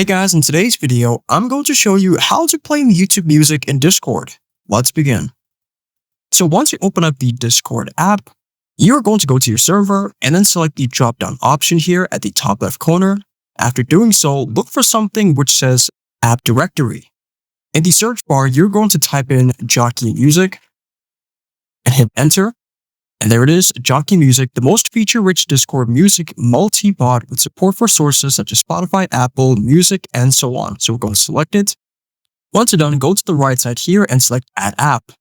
Hey guys, in today's video, I'm going to show you how to play YouTube music in Discord. Let's begin. So once you open up the Discord app, you're going to go to your server and then select the drop-down option here at the top left corner. After doing so, look for something which says App Directory. In the search bar, you're going to type in Jockey Music and hit enter. And there it is, Jockey Music, the most feature-rich Discord music multi-bot with support for sources such as Spotify, Apple Music, and so on. So we're going to select it. Once you're done, go to the right side here and select Add App.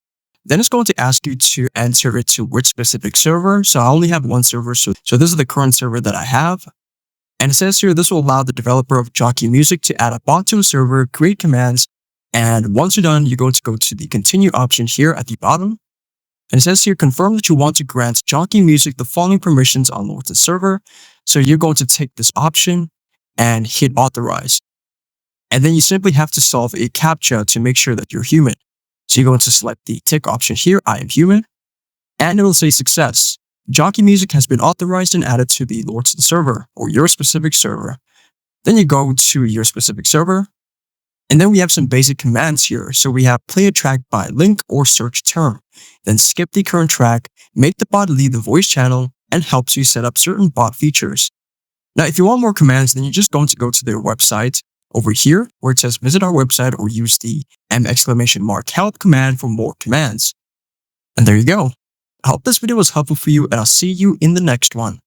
Then it's going to ask you to enter it to which specific server. So I only have one server, so this is the current server that I have. And it says here, this will allow the developer of Jockey Music to add a bot to a server, create commands, and once you're done, you're going to go to the Continue option here at the bottom. And it says here, confirm that you want to grant Jockey Music the following permissions on the server. So you're going to take this option and hit authorize. And then you simply have to solve a CAPTCHA to make sure that you're human. So you're going to select the tick option here, I am human, and it will say success. Jockey Music has been authorized and added to the Lords of the server or your specific server. Then you go to your specific server. And then we have some basic commands here. So we have play a track by link or search term, then skip the current track, make the bot leave the voice channel, and helps you set up certain bot features. Now, if you want more commands, then you're just going to go to their website over here where it says visit our website or use the !help command for more commands. And there you go. I hope this video was helpful for you and I'll see you in the next one.